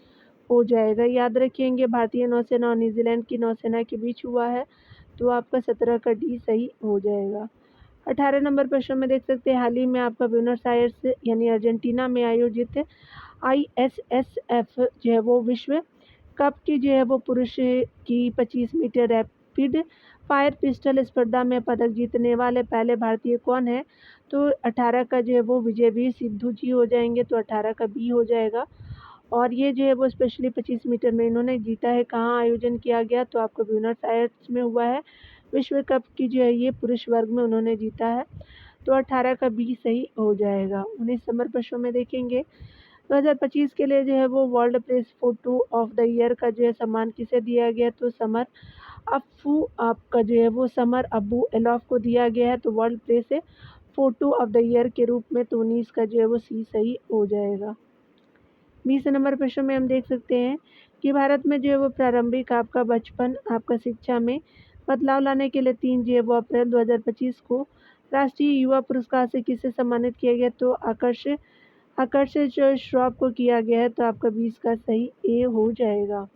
हो जाएगा। याद रखेंगे भारतीय नौसेना और न्यूजीलैंड की नौसेना के बीच हुआ है, तो आपका 17 का डी सही हो जाएगा। 18 नंबर प्रश्न में देख सकते हैं हाल ही में आपका ब्यूनस आयर्स यानी अर्जेंटीना में आयोजित ISSF जो है वो विश्व कप की जो है वो पुरुष की 25 मीटर रैपिड फायर पिस्टल स्पर्धा में पदक जीतने वाले पहले भारतीय कौन है, तो 18 का जो है वो विजयवीर सिद्धू जी हो जाएंगे, तो 18 का बी हो जाएगा। और ये जो है वो स्पेशली 25 मीटर में इन्होंने जीता है। कहाँ आयोजन किया गया, तो आपका ब्यूनस आयर्स में हुआ है। विश्व कप की जो है ये पुरुष वर्ग में उन्होंने जीता है, तो 18 का बी सही हो जाएगा। 19 नंबर प्रश्नों में देखेंगे 2025 के लिए जो है वो world press photo of the year का जो है सम्मान किसे दिया गया, तो समर अफू आपका जो है वो समर अबू एलॉफ को दिया गया है, तो world press photo of the year के रूप में, तो 19 का जो है वो सी सही हो जाएगा। 20 नंबर प्रश्न में हम देख सकते हैं कि भारत में जो है वो प्रारंभिक आपका बचपन आपका शिक्षा में बदलाव लाने के लिए 3 जो है वो अप्रैल 2025 को राष्ट्रीय युवा पुरस्कार से किसे सम्मानित किया गया, तो आकर्ष जो श्रॉफ को किया गया है, तो आपका 20 का सही ए हो जाएगा।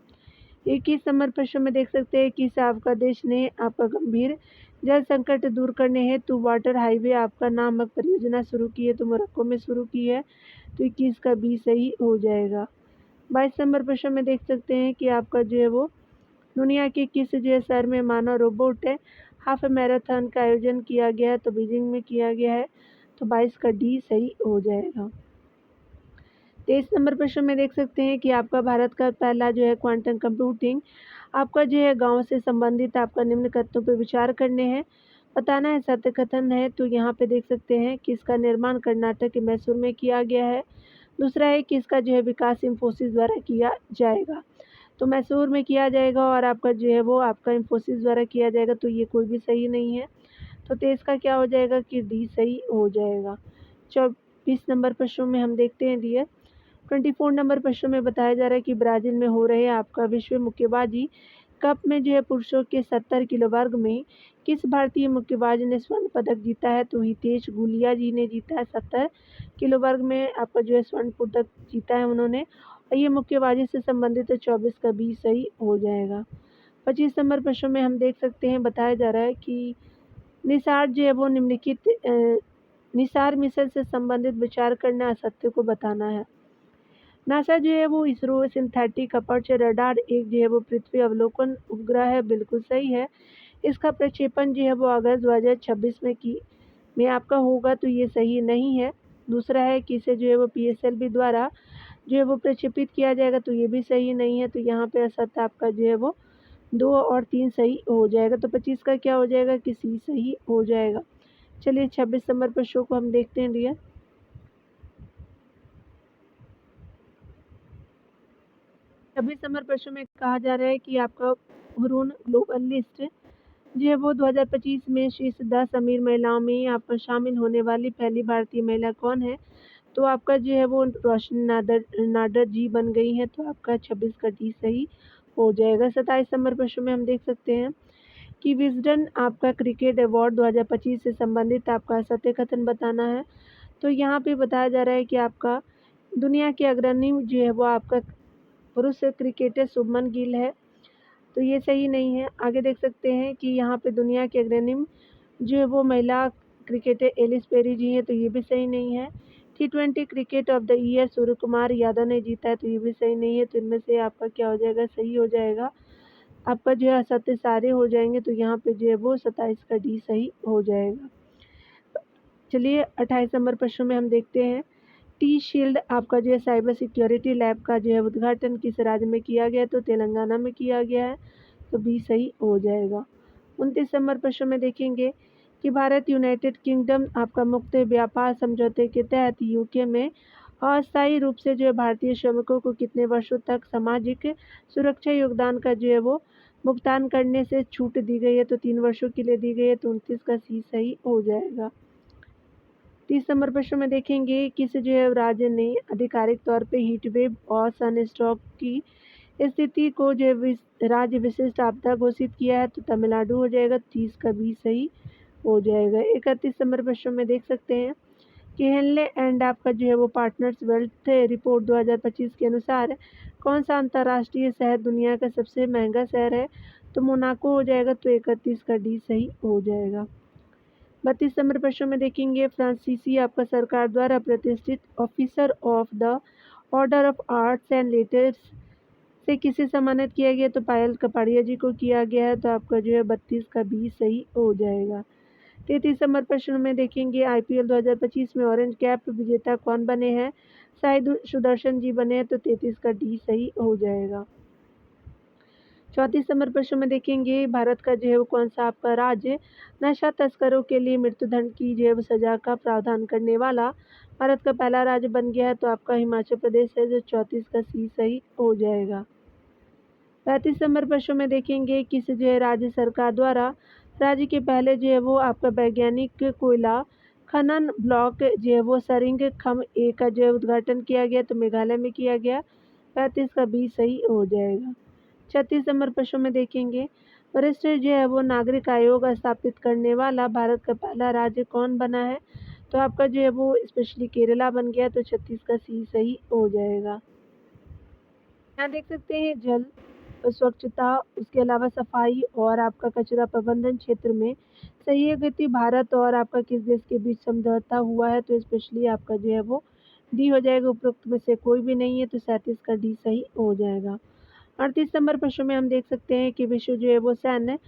21 नंबर प्रश्न में देख सकते हैं कि आपका देश ने आपका गंभीर जल संकट दूर करने हेतु वाटर हाईवे आपका नामक परियोजना शुरू की है, तो मोरक्को में शुरू की है, तो 21 का बी सही हो जाएगा। 22 नंबर प्रश्न में देख सकते हैं कि आपका जो है वो दुनिया के किस जो है शहर में मानव रोबोट है हाफ मैराथन का आयोजन किया गया है, तो बीजिंग में किया गया है, तो 22 का डी सही हो जाएगा। 23 नंबर प्रश्न में देख सकते हैं कि आपका भारत का पहला जो है क्वांटम कंप्यूटिंग आपका जो है गांव से संबंधित आपका निम्न कथनों पर विचार करने हैं, बताना है, सत्य कथन है, तो यहाँ पे देख सकते हैं कि इसका निर्माण कर्नाटक के मैसूर में किया गया है। दूसरा है कि इसका जो है विकास इंफोसिस द्वारा किया जाएगा, तो मैसूर में किया जाएगा, और आपका जो है वो आपका इंफोसिस द्वारा किया जाएगा, तो ये कोई भी सही नहीं है, तो 23 का क्या हो जाएगा कि डी सही हो जाएगा। 24 नंबर प्रश्नों में हम देखते हैं डियर 24 नंबर प्रश्न में बताया जा रहा है कि ब्राज़ील में हो रहे आपका विश्व मुक्केबाजी कप में जो है पुरुषों के 70 किलो वर्ग में किस भारतीय मुक्केबाज ने स्वर्ण पदक जीता है, तो हितेश गुलिया जी ने जीता है। 70 किलो वर्ग में आपका जो है स्वर्ण पदक जीता है उन्होंने, और ये मुक्केबाजी से संबंधित है, 24 का बी सही हो जाएगा। 25 नंबर प्रश्न में हम देख सकते हैं बताया जा रहा है कि निसार जो है वो निम्नलिखित निसार मिशन से संबंधित विचार करना असत्य को बताना है। नासा जो है वो इसरो सिंथेटिक अपर्चर रडार एक जो है वो पृथ्वी अवलोकन उपग्रह है, बिल्कुल सही है। इसका प्रक्षेपण जो है वो अगस्त 2026 में आपका होगा, तो ये सही नहीं है। दूसरा है कि इसे जो है वो PSLV द्वारा जो है वो प्रक्षेपित किया जाएगा, तो ये भी सही नहीं है, तो यहाँ पे असत्य आपका जो है वो 2 और 3 सही हो जाएगा, तो 25 का क्या हो जाएगा कि सी सही हो जाएगा। चलिए 26 नंबर प्रश्नों को हम देखते हैं डियर। 26 नंबर प्रश्न में कहा जा रहा है कि आपका हुरून ग्लोबल लिस्ट जो है वो 2025 में शीर्ष 10 अमीर महिलाओं में आपका शामिल होने वाली पहली भारतीय महिला कौन है, तो आपका जो है वो रोशनी नाडर जी बन गई है, तो आपका 26 का डी सही हो जाएगा। 27 नंबर प्रश्न में हम देख सकते हैं कि विजडन आपका क्रिकेट अवार्ड 2025 से संबंधित आपका सत्य कथन बताना है, तो यहाँ पे बताया जा रहा है कि आपका दुनिया के अग्रणी जो है वो आपका पुरुष क्रिकेटर शुभमन गिल है, तो ये सही नहीं है। आगे देख सकते हैं कि यहाँ पे दुनिया के अग्रणी जो है वो महिला क्रिकेटर एलिस पेरी जी हैं, तो ये भी सही नहीं है। T20 cricket of the year Suryakumar Yadav ने जीता है, तो ये भी सही नहीं है, तो इनमें से आपका क्या हो जाएगा सही हो जाएगा। आपका जो है असत्य सारे हो जाएंगे, तो यहाँ पे जो है वो 27 का डी सही हो जाएगा। चलिए 28 नंबर प्रश्न में हम देखते हैं टी शील्ड आपका जो है साइबर सिक्योरिटी लैब का जो है उद्घाटन किस राज्य में किया गया है? तो तेलंगाना में किया गया है, तो बी सही हो जाएगा। 29 नंबर प्रश्न में देखेंगे कि भारत यूनाइटेड किंगडम आपका मुक्त व्यापार समझौते के तहत यूके में अस्थायी रूप से जो है भारतीय श्रमिकों को कितने वर्षों तक सामाजिक सुरक्षा योगदान का जो है वो भुगतान करने से छूट दी गई है? तो 3 वर्षों के लिए दी गई है, तो 29 का सी सही हो जाएगा। 30 नंबर प्रश्न में देखेंगे किस जो है राज्य ने आधिकारिक तौर पे हीट वेव और सनस्ट्रोक की स्थिति को जो है राज्य विशिष्ट आपदा घोषित किया है? तो तमिलनाडु हो जाएगा, 30 का बी सही हो जाएगा। 31 नंबर प्रश्न में देख सकते हैं कि हेनले एंड आपका जो है वो पार्टनर्स वेल्थ रिपोर्ट 2025 के अनुसार कौन सा अंतर्राष्ट्रीय शहर दुनिया का सबसे महंगा शहर है? तो मोनाको हो जाएगा, तो 31 का डी सही हो जाएगा। 32 नंबर प्रश्न में देखेंगे फ्रांसीसी आपका सरकार द्वारा प्रतिष्ठित officer of the order of arts and letters से किसे सम्मानित किया गया? तो पायल कपाड़िया जी को किया गया है, तो आपका जो है 32 का बी सही हो जाएगा। 33 नंबर प्रश्न में देखेंगे आईपीएल 2025 में ऑरेंज कैप विजेता कौन बने हैं? साई सुदर्शन जी बने हैं, तो 33 का डी सही हो जाएगा। 34 नंबर प्रश्न में देखेंगे भारत का जो है वो कौन सा आपका राज्य नशा तस्करों के लिए मृत्युदंड की जो है वो सजा का प्रावधान करने वाला भारत का पहला राज्य बन गया है? तो आपका हिमाचल प्रदेश है, जो 34 का सी सही हो जाएगा। 35 नंबर प्रश्न में देखेंगे किस जो है राज्य सरकार द्वारा राज्य के पहले जो है वो आपका वैज्ञानिक कोयला खनन ब्लॉक जो है वो सरिंग खम ए का जो है उद्घाटन किया गया? तो मेघालय में किया गया, 35 का बी सही हो जाएगा। 36 नंबर प्रश्न में देखेंगे वरिष्ठ जो है वो नागरिक आयोग स्थापित करने वाला भारत का पहला राज्य कौन बना है? तो आपका जो है वो स्पेशली केरला बन गया, तो 36 का सी सही हो जाएगा। यहाँ देख सकते हैं जल स्वच्छता, उसके अलावा सफाई और आपका कचरा प्रबंधन क्षेत्र में सहयोगिता भारत और आपका किस देश के बीच समझौता हुआ है? तो स्पेशली आपका जो है वो डी हो जाएगा, उपरोक्त में से कोई भी नहीं है, तो 37 का डी सही हो जाएगा। 38 नंबर प्रश्न में हम देख सकते हैं कि विश्व जो है वो सैन्य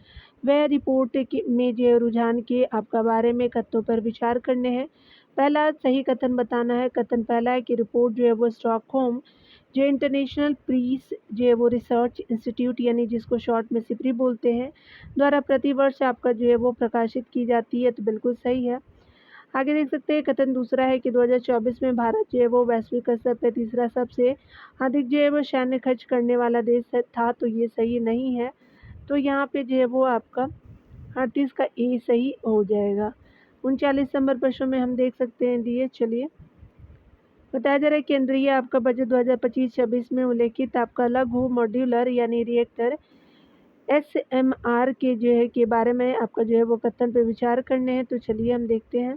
वह रिपोर्ट में जो है रुझान के आपका बारे में कथनों पर विचार करने हैं। पहला सही कथन बताना है। कथन पहला है कि रिपोर्ट जो है वो स्टॉकहोम जो इंटरनेशनल पीस जो है वो रिसर्च इंस्टीट्यूट यानी जिसको शॉर्ट में सिप्री बोलते हैं द्वारा प्रतिवर्ष आपका जो है वो प्रकाशित की जाती है, तो बिल्कुल सही है। आगे देख सकते हैं कथन दूसरा है कि 2024 में भारत जो है वो वैश्विक स्तर पर तीसरा सबसे अधिक जो है वो सैन्य खर्च करने वाला देश था, तो ये सही नहीं है। तो यहाँ पे जो है वो आपका 38 का ए सही हो जाएगा। 39 नंबर प्रश्न में हम देख सकते हैं दिए, चलिए बताया जा रहा है केंद्रीय आपका बजट 2025-26 में उल्लेखित आपका लघु मॉड्यूलर यानी रिएक्टर SMR के जो है के बारे में आपका जो है वो कथन पे विचार करने हैं। तो चलिए हम देखते हैं।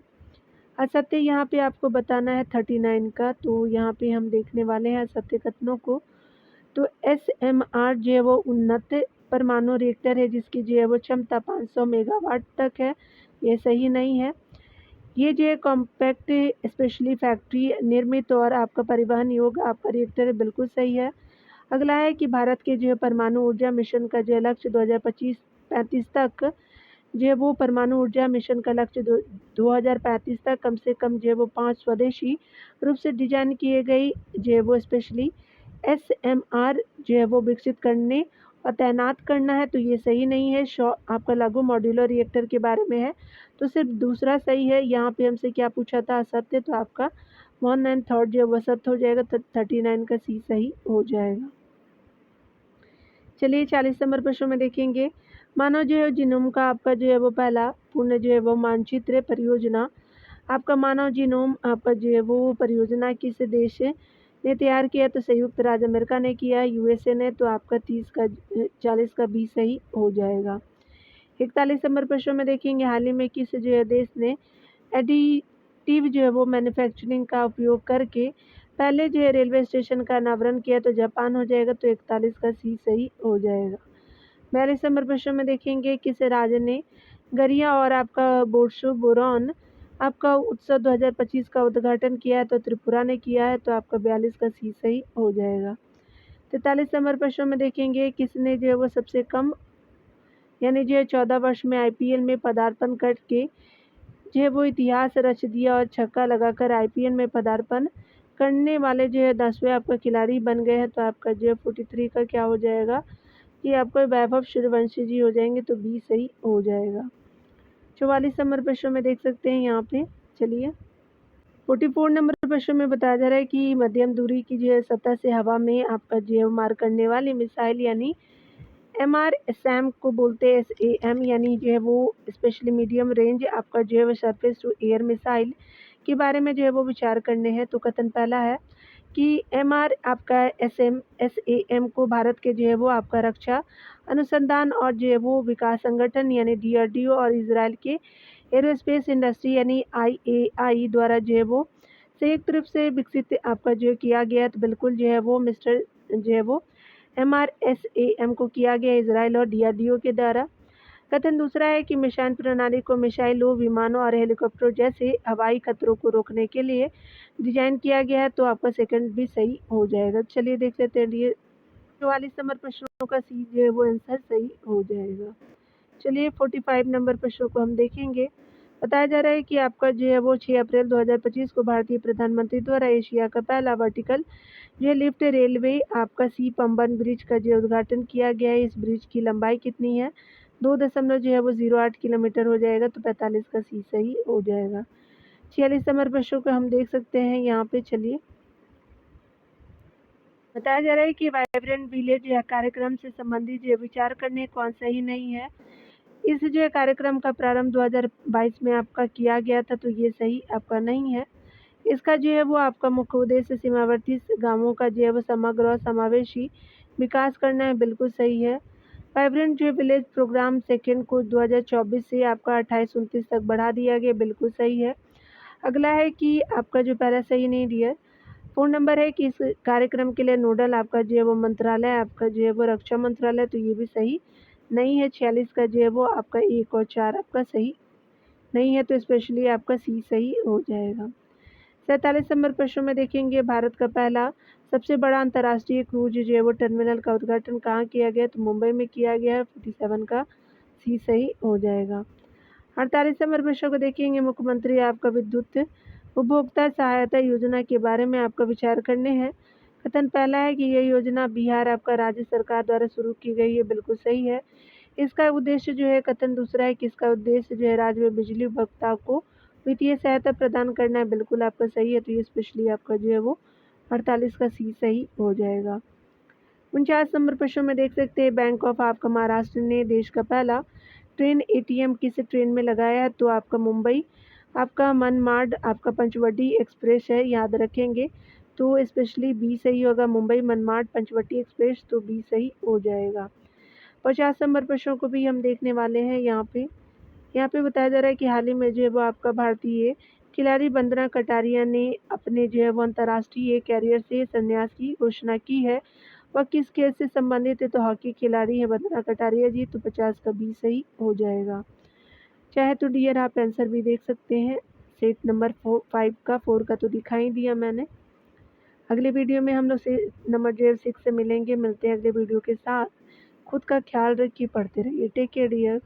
असत्य यहाँ पे आपको बताना है 39 का, तो यहाँ पे हम देखने वाले हैं असत्य कथनों को। तो SMR जो है वो उन्नत परमाणु रिएक्टर है जिसकी जो है वो क्षमता 500 मेगावाट तक है, ये सही नहीं है। ये जो है कॉम्पैक्ट स्पेशली फैक्ट्री निर्मित और आपका परिवहन योग्य आपका रिएक्टर है, बिल्कुल सही है। अगला है कि भारत के जो है परमाणु ऊर्जा मिशन का जो है लक्ष्य 2025-35 तक जो है वो परमाणु ऊर्जा मिशन का लक्ष्य 2035 तक कम से कम जो है वो 5 स्वदेशी रूप से डिजाइन किए गई जो है वो स्पेशली SMR जो है वो विकसित करने और तैनात करना है, तो ये सही नहीं है। आपका लघु मॉड्यूलर रिएक्टर के बारे में है, तो सिर्फ दूसरा सही है। यहाँ पे हमसे क्या पूछा था असत्य, तो आपका 1 एंड 3 जो है वो सत्य हो जाएगा, तो 39 का सी सही हो जाएगा। चलिए 40 नंबर प्रश्न में देखेंगे मानव जो है जीनोम का आपका जो है वो पहला पूर्ण जो है वो मानचित्र परियोजना आपका मानव जीनोम आपका जो है वो परियोजना किस देश ने तैयार किया? तो संयुक्त राज्य अमेरिका ने किया, USA ने, तो आपका 40 का बी सही हो जाएगा। 41 नंबर प्रश्न में देखेंगे हाल ही में किस जो है देश ने एडिटिव जो है वो मैन्युफैक्चरिंग का उपयोग करके पहले जो है रेलवे स्टेशन का अनावरण किया? तो जापान हो जाएगा, तो 41 का सी सही हो जाएगा। 42 नंबर प्रश्न में देखेंगे किस राज्य ने गरिया और आपका बोर्सो बोरॉन आपका उत्सव 2025 का उद्घाटन किया है? तो त्रिपुरा ने किया है, तो आपका 42 का सी सही हो जाएगा। 43 नंबर प्रश्न में देखेंगे किसने जो है वो सबसे कम यानी जो है 14 वर्ष में IPL में पदार्पण करके जो है वो इतिहास रच दिया और छक्का लगाकर IPL में पदार्पण करने वाले जो है 10वें आपका खिलाड़ी बन गए हैं, तो आपका जो है 43 का क्या हो जाएगा कि आपको वैभव सूर्यवंशी जी हो जाएंगे, तो बी सही हो जाएगा। 44 नंबर प्रश्न में देख सकते हैं यहाँ पे, चलिए 44 नंबर प्रश्न में बताया जा रहा है कि मध्यम दूरी की जो है सतह से हवा में आपका जो है मार करने वाली मिसाइल यानी MRSAM को बोलते हैं, SAM यानी जो है वो स्पेशली मीडियम रेंज आपका जो है वो सरफेस टू एयर मिसाइल के बारे में जो है वो विचार करने हैं। तो कथन पहला है कि आपका SAM को भारत के जो है वो आपका रक्षा अनुसंधान और जो है वो विकास संगठन यानी DRDO और इसराइल के एरोस्पेस इंडस्ट्री यानी IAI द्वारा जो है वो संयुक्त रूप से विकसित आपका जो किया गया। तो बिल्कुल जो है वो मिस्टर जो है वो MRSAM को किया गया इसराइल और DRDO के द्वारा। कथन दूसरा है कि मिशन प्रणाली को मिसाइलों, विमानों और हेलीकॉप्टरों जैसे हवाई खतरों को रोकने के लिए डिजाइन किया गया है। तो आपका सेकंड भी सही हो जाएगा। चलिए देख लेते हैं, 44 नंबर प्रश्नों का सी जो है वो आंसर सही हो जाएगा। चलिए 45 नंबर प्रश्नों को हम देखेंगे। बताया जा रहा है कि आपका जो है वो 6 अप्रैल 2025 को भारतीय प्रधानमंत्री द्वारा एशिया का पहला वर्टिकल जो लिफ्ट रेलवे आपका सी पंबन ब्रिज का जो उद्घाटन किया गया है। इस ब्रिज की लंबाई कितनी है? 2.08 किलोमीटर हो जाएगा। तो 45 का सी सही हो जाएगा। 46 नंबर प्रश्नों को हम देख सकते हैं यहाँ पे, चलिए बताया जा रहा है कि वाइब्रेंट विलेज या कार्यक्रम से संबंधित जो विचार करने कौन सही नहीं है। इस जो कार्यक्रम का प्रारंभ 2022 में आपका किया गया था, तो ये सही आपका नहीं है। इसका जो है वो आपका मुख्य उद्देश्य सीमावर्ती गांवों का जो है वो समग्र और समावेशी विकास करना है, बिल्कुल सही है। वाइब्रेंट जो विलेज प्रोग्राम सेकेंड को 2024 से आपका 28-29 तक बढ़ा दिया गया, बिल्कुल सही है। अगला है कि आपका जो पहला सही नहीं डियर। 4 नंबर है कि इस कार्यक्रम के लिए नोडल आपका जो है वो मंत्रालय आपका जो है वो रक्षा मंत्रालय, तो ये भी सही नहीं है। 46 का जो है वो आपका 1 और 4 आपका सही नहीं है, तो स्पेशली आपका सी सही हो जाएगा। 47 नंबर प्रश्न में देखेंगे, भारत का पहला सबसे बड़ा अंतर्राष्ट्रीय क्रूज जो है वो टर्मिनल का उद्घाटन कहाँ किया गया? तो मुंबई में किया गया है। 47 का सी सही हो जाएगा। 48 नंबर प्रश्न को देखेंगे, मुख्यमंत्री आपका विद्युत उपभोक्ता सहायता योजना के बारे में आपका विचार करने हैं। कथन पहला है कि यह योजना बिहार आपका राज्य सरकार द्वारा शुरू की गई है, बिल्कुल सही है। इसका उद्देश्य जो है, कथन दूसरा है कि इसका उद्देश्य जो है राज्य में बिजली उपभोक्ताओं को वित्तीय सहायता प्रदान करना है, बिल्कुल आपका सही है। तो ये स्पेशली आपका जो है वो 48 का सी सही हो जाएगा। 49 नंबर प्रश्न में देख सकते हैं, बैंक ऑफ आपका महाराष्ट्र ने देश का पहला ट्रेन ATM किस ट्रेन में लगाया है? तो आपका मुंबई आपका मनमाड आपका पंचवटी एक्सप्रेस है, याद रखेंगे। तो स्पेशली बी सही होगा, मुंबई मनमाड पंचवटी एक्सप्रेस, तो बी सही हो जाएगा। 50 नंबर प्रश्नों को भी हम देखने वाले हैं। यहाँ पे बताया जा रहा है कि हाल ही में जो है वो आपका भारतीय खिलाड़ी वंदना कटारिया ने अपने जो है वो अंतर्राष्ट्रीय कैरियर से संन्यास की घोषणा की है। वह किस खेल से संबंधित है? तो हॉकी खिलाड़ी है वंदना कटारिया जी, तो 50 का बी सही हो जाएगा। चाहे तो डियर आप आंसर भी देख सकते हैं। सेट नंबर 5 का 4 का तो दिखाई दिया मैंने। अगले वीडियो में हम लोग से नंबर 6 से मिलेंगे। मिलते हैं अगले वीडियो के साथ। खुद का ख्याल रखिए, पढ़ते रहिए। Take care dear.